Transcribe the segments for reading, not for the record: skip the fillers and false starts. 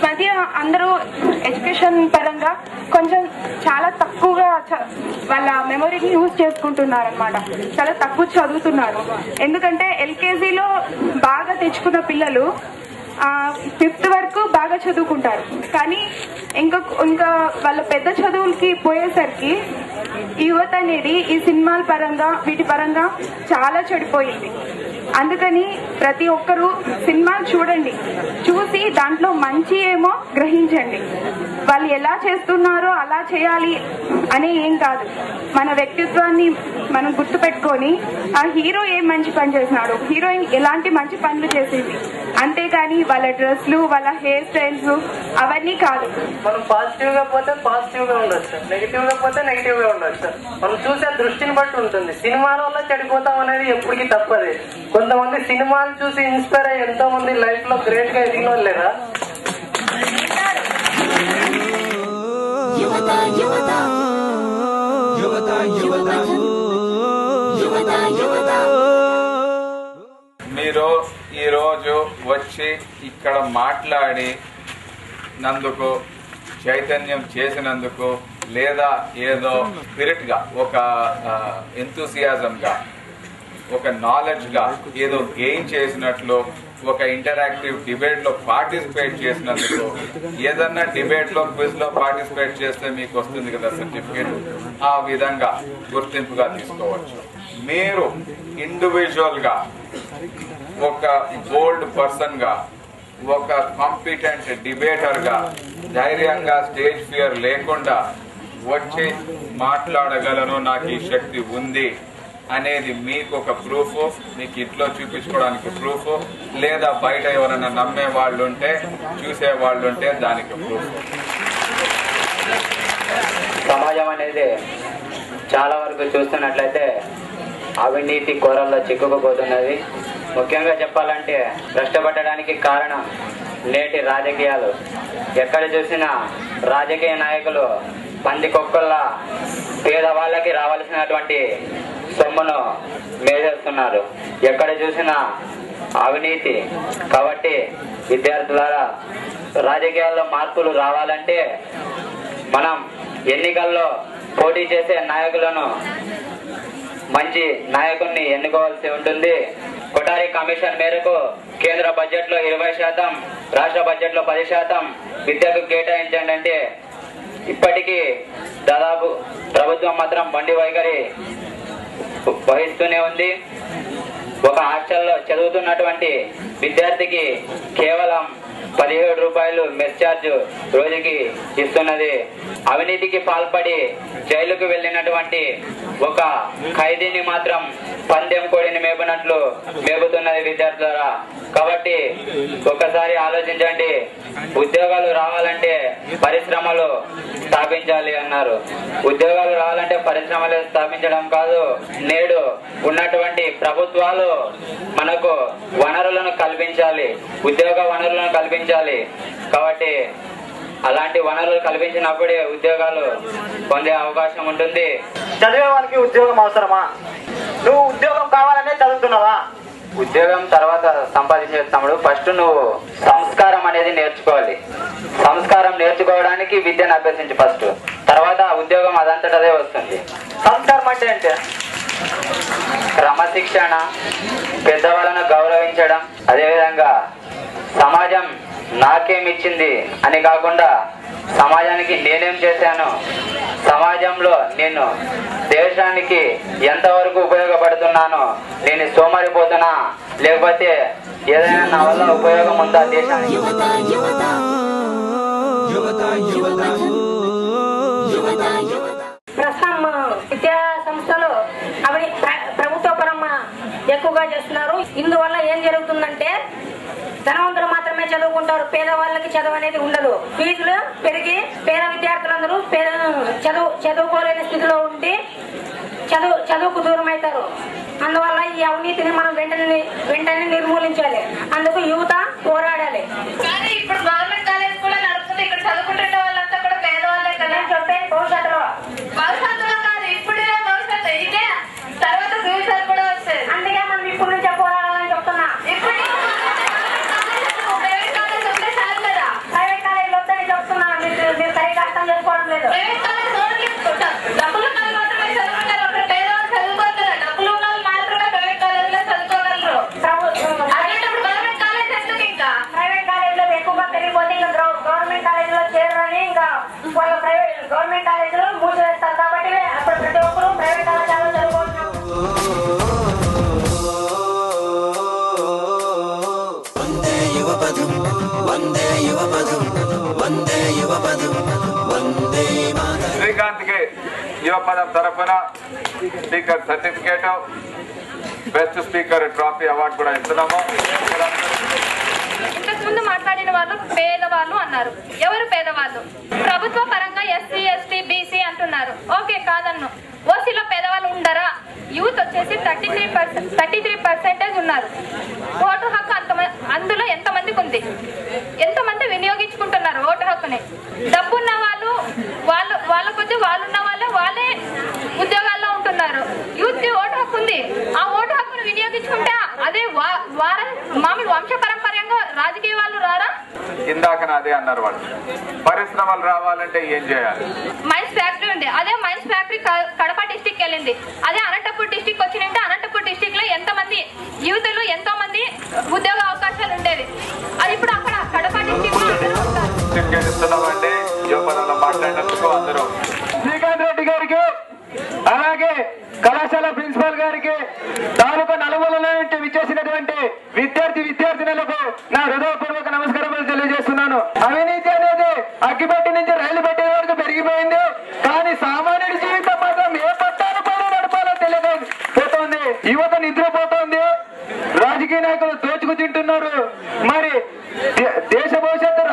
మధ్య అందరూ ఎడ్యుకేషన్ పరంగా కొంచెం చాలా తక్కువగా వాళ్ళ మెమొరీని యూజ్ చేసుకుంటున్నారు అనమాట. చాలా తక్కువ చదువుతున్నారు. ఎందుకంటే ఎల్కేజీలో బాగా తెచ్చుకున్న పిల్లలు 5th వరకు బాగా చదువుకుంటారు. కానీ ఇంకా వాళ్ళ పెద్ద చదువులకి పోయేసరికి యువత అనేది ఈ సినిమాల పరంగా వీటి పరంగా చాలా చెడిపోయింది. అందుకని ప్రతి ఒక్కరూ సినిమాలు చూడండి, చూసి దాంట్లో మంచి ఏమో గ్రహించండి. వాళ్ళు ఎలా చేస్తున్నారో అలా చేయాలి అనే ఏం కాదు. మన వ్యక్తిత్వాన్ని మనం గుర్తుపెట్టుకొని ఆ హీరో ఏం మంచి పని చేసినాడు, హీరోయిన్ ఎలాంటి మంచి పనులు చేసింది, అంతేకాని వాళ్ళ డ్రెస్లు వాళ్ళ హెయిర్ స్టైల్స్ అవన్నీ కాదు. మనం పాజిటివ్ గా పోతే పాజిటివ్ గా ఉండొచ్చు, నెగిటివ్ గా పోతే నెగిటివ్ గా ఉండొచ్చు. మనం చూసే దృష్టిని బట్టి ఉంటుంది. సినిమాల వల్ల చెడిపోతాం అనేది ఎప్పటికీ తప్పది. కొంతమంది సినిమాలు చూసి ఇన్స్పైర్ అయ్యి ఎంతో మంది లైఫ్ లో గ్రేట్ గా ఎదిగిన వాళ్ళు లేదా? మీరు ఈరోజు వచ్చి ఇక్కడ మాట్లాడి నందుకు, చైతన్యం చేసినందుకు, లేదా ఏదో స్పిరిట్గా ఒక ఎంతూసియాజంగా ఒక నాలెడ్జ్గా ఏదో గెయిన్ చేసినట్లు ఒక ఇంటరాక్టివ్ డిబేట్లో పార్టిసిపేట్ చేసినందుకు, ఏదన్నా డిబేట్లో క్విజ్లో పార్టిసిపేట్ చేస్తే మీకు వస్తుంది కదా సర్టిఫికేట్, ఆ విధంగా గుర్తింపుగా తీసుకోవచ్చు. మీరు ఇండివిజువల్గా ఒక బోల్డ్ పర్సన్గా, ఒక కాంపిటెంట్ డిబేటర్గా ధైర్యంగా స్టేజ్ ఫియర్ లేకుండా వచ్చి మాట్లాడగలను, నాకు ఈ శక్తి ఉంది అనేది మీకు ఒక ప్రూఫ్, మీకు ఇంట్లో చూపించుకోవడానికి ప్రూఫ్, లేదా బయట ఎవరైనా నమ్మే వాళ్ళు ఉంటే, చూసే వాళ్ళు ఉంటే దానికి ప్రూఫ్. సమాజం అనేది చాలా వరకు చూస్తున్నట్లయితే అవినీతి కోరల్లో చిక్కుకుపోతున్నది. ముఖ్యంగా చెప్పాలంటే కష్టపడడానికి కారణం నేటి రాజకీయాలు. ఎక్కడ చూసినా రాజకీయ నాయకులు పందికొక్కల్లా పేదవాళ్ళకి రావాల్సినటువంటి సొమ్మును మేజేస్తున్నారు. ఎక్కడ చూసినా అవినీతి. కాబట్టి విద్యార్థులారా, రాజకీయాల్లో మార్పులు రావాలంటే మనం ఎన్నికల్లో పోటీ చేసే నాయకులను, మంచి నాయకుడిని ఎన్నుకోవాల్సి ఉంటుంది. కొఠారి కమిషన్ మేరకు కేంద్ర బడ్జెట్ లో 20%, రాష్ట్ర బడ్జెట్ లో 10% విద్యకు కేటాయించండి అంటే ఇప్పటికీ దాదాపు ప్రభుత్వం మాత్రం బండి వైఖరి వహిస్తూనే ఉంది. ఒక హాస్టల్లో చదువుతున్నటువంటి విద్యార్థికి కేవలం 17 రూపాయలు మెస్ ఛార్జ్ రోజుకి ఇస్తున్నది. అవినీతికి పాల్పడి జైలుకు వెళ్ళినటువంటి ఒక ఖైదీని మాత్రం పందెం కోడిని మేపునట్లు మేపుతున్నది విద్యార్థులారా. కాబట్టి ఒక్కసారి ఆలోచించండి. ఉద్యోగాలు రావాలంటే పరిశ్రమలు స్థాపించాలి అన్నారు. ఉద్యోగాలు రావాలంటే పరిశ్రమలు స్థాపించడం కాదు, నేడు ఉన్నటువంటి ప్రభుత్వాలు మనకు వనరులను కల్పించాలి, ఉద్యోగ వనరులను కల్పించాలి. కాబట్టి అలాంటి వనరులు కల్పించినప్పుడే ఉద్యోగాలు పొందే అవకాశం ఉంటుంది. చదివే వాళ్ళకి ఉద్యోగం అవసరమా? నువ్వు ఉద్యోగం కావాలనే చదువుతున్నావా? ఉద్యోగం తర్వాత సంపాదించే తమ్ముడు, ఫస్ట్ నువ్వు సంస్కారం అనేది నేర్చుకోవాలి. సంస్కారం నేర్చుకోవడానికి విద్యను అభ్యసించి ఫస్ట్, తర్వాత ఉద్యోగం అదంతటదే వస్తుంది. సంస్కారం అంటే ఏంటి? క్రమశిక్షణ, పెద్దవాళ్ళను గౌరవించడం, అదేవిధంగా సమాజం నాకేమిచ్చింది అని కాకుండా సమాజానికి నేనేం చేశాను, సమాజంలో నేను దేశానికి ఎంతవరకు ఉపయోగపడుతున్నాను, నేను సోమరిపోతున్నా లేకపోతే ఏదైనా నా వల్ల ఉపయోగం ఉందా దేశానికి. ప్రస్తుతం విద్యా సంస్థలు అవి ప్రభుత్వ పరం ఎక్కువగా చేస్తున్నారు. ఇందువల్ల ఏం జరుగుతుందంటే ధనవంతులు మాత్రమే చదువుకుంటారు, పేదవాళ్ళకి చదువు అనేది ఉండదు. ఫీజులు పెరిగి పేద విద్యార్థులందరూ చదువుకోలేని స్థితిలో ఉండి చదువుకు దూరం అవుతారు. అందువల్ల ఈ అవినీతిని మనం వెంటనే నిర్మూలించాలి. అందుకు యువత పోరాడాలి. కానీ ఇప్పుడు గవర్నమెంట్ కాలేజ్ కూడా నడుస్తుంది. ఇక్కడ చదువుకుంటున్న వాళ్ళంతా కూడా పేదవాళ్ళే కదా. చెప్పేది భవిష్యత్తులో కాదు, ఇప్పుడే భవిష్యత్తు ఇదే, తర్వాత ఫ్యూచర్ కూడా వస్తుంది. అందుకే మనం ఇప్పుడు నుంచే పోరాడాలని చెప్తున్నా. ఇప్పుడు ప్రైవేట్ కాలేజ్ ఉంటే చాలు కదా. ప్రైవేట్ లేదు. ప్రైవేట్ కాలేజ్ డబ్బులు ఉన్నవాళ్ళు మాత్రమే చదువుకుంటారు. అక్కడ పేదవాళ్ళు చదువుకోగలరు. డబ్బులు ఉన్న వాళ్ళు మాత్రమే ప్రైవేట్ కాలేజీలో చదువుకోగలరు. అలాంటప్పుడు గవర్నమెంట్ కాలేజ్ ఎందుకు ఇంకా? ప్రైవేట్ కాలేజీలో ఎక్కువగా పెరిగిపోతే ఇంకా గవర్నమెంట్ కాలేజీలో చేరని ఇంకా వాళ్ళ ప్రైవేట్ గవర్నమెంట్ కాలేజీలో మూసివేస్తారు. కాబట్టి అప్పుడు ప్రతి ఒక్కరూ ప్రైవేట్ కళాశాలలో చదువుకుంటున్నారు. శ్రీకాంత్ కి యువపదం తరఫున speaker certificate, best speaker trophy award కూడా ఇస్తున్నాము. ఇంతకు ముందు మాట్లాడిన వాళ్ళు పేదవాళ్ళు అన్నారు. ఎవరు పేదవాళ్ళు? ప్రభుత్వ పరంగా ఎస్సీ, ఎస్టీ, బీసీ అంటున్నారు. ఓకే, కాదన్ను. ఓసీలో పేదవాళ్ళు ఉండరా? యూత్ వచ్చేసి 33% ఉన్నారు. ఓటు హక్కు అందులో ఎంతమందికి ఉంది? ఎంతమంది వినియోగించుకుంటున్నారు ఓటు హక్కుని? డబ్బున్న వాళ్ళ కొద్ది వాళ్ళున్న వాళ్ళే ఉద్యోగాల్లో ఉంటున్నారు. యూత్ కి ఓటు హక్కు ఉంది. ఆ ఓటు హక్కును వినియోగించుకుంటే అదే మామూలు వంశపరంపరంగా రాజకీయ వాళ్ళు రారా? ఇందాక అదే అన్నారు వాళ్ళు. పరిశ్రమలు రావాలంటే ఏం చేయాలి? మైన్స్ ఫ్యాక్టరీ ఉంది. అదే మైన్స్ ఫ్యాక్టరీ కడప డిస్టిక్ వెళ్ళింది. అదే అనంతపూర్ డిస్టిక్ వచ్చినంటే అనంతపూర్ డిస్టిక్ లో ఎంతమంది యువతులు ఎంతో మంది ఉద్యోగ అవకాశాలు ఉండేవి. అది ఇప్పుడు అక్కడ కడప డిస్టిక్ ఇస్తున్నామండి. యువపదంలో మాట్లాడినందుకు అందరూ శ్రీకాంత్ రెడ్డి గారికి, అలాగే కళాశాల ప్రిన్సిపాల్ గారికి, తాలూకా నలుమూలల నుండి విచ్చేసినటువంటి విద్యార్థినులకు నా హృదయపూర్వక నమస్కారములు తెలియజేస్తున్నాను. అవినీతి అనేది అగ్గిపెట్టి నుంచి రైలు పెట్టే వరకు పెరిగిపోయింది. కానీ సామాన్యుడి జీవితం మాత్రం ఏ పట్టాలు పడి నడపాలో తెలియకపోతోంది. యువత నిద్రపోతోంది. రాజకీయ నాయకులు దోచుకు తింటున్నారు. మరి దేశ భవిష్యత్తు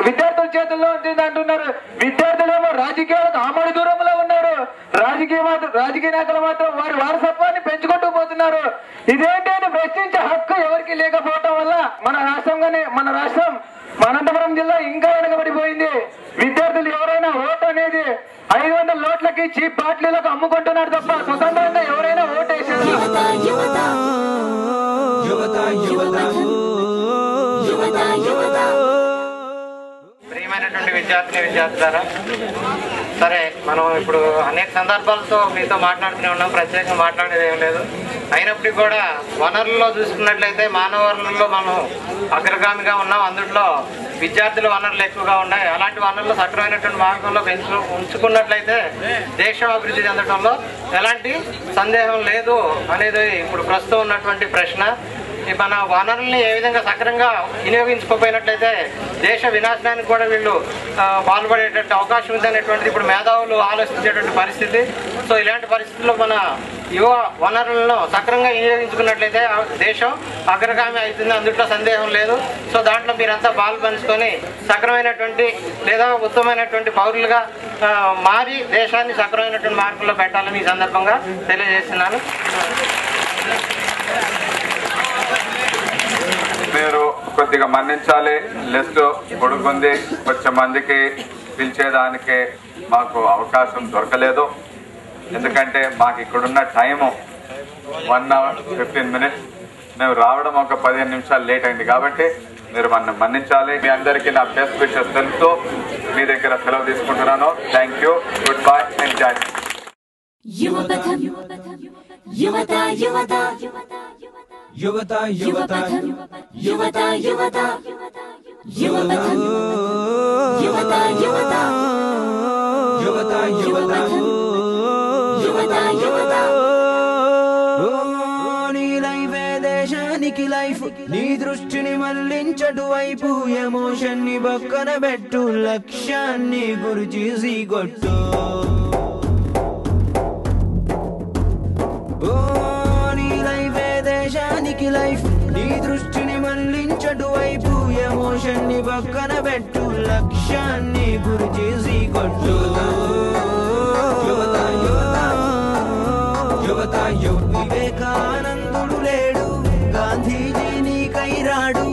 విద్యార్థుల చేతుల్లో ఉంటుంది అంటున్నారు. విద్యార్థులేమో రాజకీయాలకు ఆమడి దూరంలో ఉన్నారు. రాజకీయ నాయకులు మాత్రం వారి వారసత్వాన్ని పెంచుకుంటూ పోతున్నారు. ఇదేంటి అని ప్రశ్నించే హక్కు ఎవరికి లేకపోవటం వల్ల మన రాష్ట్రం అనంతపురం జిల్లా ఇంకా వెనకబడిపోయింది. విద్యార్థులు ఎవరైనా ఓటు అనేది 500 నోట్లకి చీప్ బాటిల్లకు అమ్ముకుంటున్నారు తప్ప స్వతంత్రంగా ఎవరైనా ఓటు వేసారు. ప్రియమైనటువంటి విద్యార్థులారా, సరే మనం ఇప్పుడు అనేక సందర్భాలతో మీతో మాట్లాడుతూనే ఉన్నాం. ప్రత్యేకంగా మాట్లాడేది ఏం లేదు. అయినప్పటికీ కూడా వనరుల్లో చూసుకున్నట్లయితే మానవ వనరుల్లో మనం అగ్రగామిగా ఉన్నాం. అందులో విద్యార్థుల వనరులు ఎక్కువగా ఉన్నాయి. అలాంటి వనరులు సక్రమైనటువంటి మార్గంలో ఉంచుకున్నట్లయితే దేశం అభివృద్ధి చెందడంలో ఎలాంటి సందేహం లేదు అనేది ఇప్పుడు ప్రస్తుతం ఉన్నటువంటి ప్రశ్న. మన వనరుల్ని ఏ విధంగా సక్రమంగా వినియోగించుకోపోయినట్లయితే దేశ వినాశనానికి కూడా వీళ్ళు పాల్పడేటువంటి అవకాశం ఉంది అనేటువంటిది ఇప్పుడు మేధావులు ఆలోచించేటువంటి పరిస్థితి. సో ఇలాంటి పరిస్థితుల్లో మన యువ వనరులను సక్రమంగా వినియోగించుకున్నట్లయితే దేశం అగ్రగామి అవుతుంది, అందుట్లో సందేహం లేదు. సో దాంట్లో మీరంతా పాలు పంచుకొని సక్రమైనటువంటి లేదా ఉత్తమమైనటువంటి పౌరులుగా మారి దేశాన్ని సక్రమైనటువంటి మార్గంలో పెట్టాలని ఈ సందర్భంగా తెలియజేస్తున్నాను. మీరు కొద్దిగా మన్నించాలి. లిస్ట్ పొడుగుంది. కొంచెం మందికి పిలిచేదానికి మాకు అవకాశం దొరకలేదు. ఎందుకంటే మాకు ఇక్కడున్న టైము 1 hour 15 minutes. మేము రావడం ఒక 15 నిమిషాలు లేట్ అయింది. కాబట్టి మీరు మన్నించాలి. మీ అందరికీ నా బెస్ట్ విషెస్ తెలుస్తూ మీ దగ్గర సెలవు తీసుకుంటున్నాను. Thank you. Good bye and జై యువత యువత యువత యువత యువత యువత యువత యువత యువత యువత యువత యువత యువత నీ లైఫే దేశానికి లైఫ్. నీ దృష్టిని మళ్లించటు వైపు. ఎమోషన్ ని పక్కన పెట్టు. లక్ష్యాన్ని గురి చేసి కొట్టు. దేశానికి లైఫ్. నీ దృష్టిని మళ్లించటు వైపు. ఎమోషన్ ని పక్కన పెట్టు. లక్ష్యాన్ని గురి చేసి కొట్టు. యువత యువత యువత వివేకానందుడు లేడు. గాంధీజీ నీకై రాడు.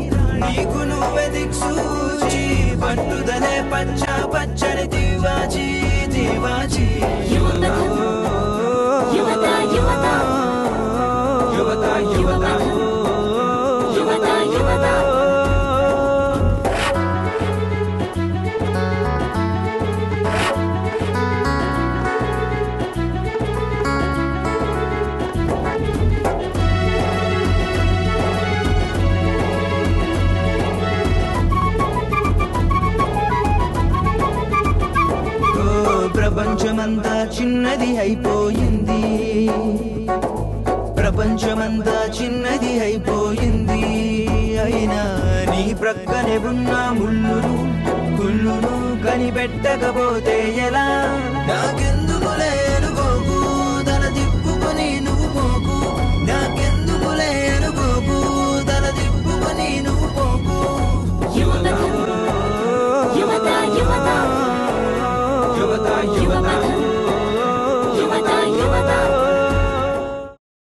నీకు నువ్వే దిక్సూచి. పట్టుదలే పచ్చని దివాచి దివాచి. యువత యువత యువత యువత యువత యువత యువత చిన్నది అయిపోయింది, ప్రపంచమంతా చిన్నది అయిపోయింది. అయినా నీ ప్రక్కనే ఉన్న ముళ్ళును కుళ్ళును కనిపెట్టకపోతే ఎలా? నాకెందుకు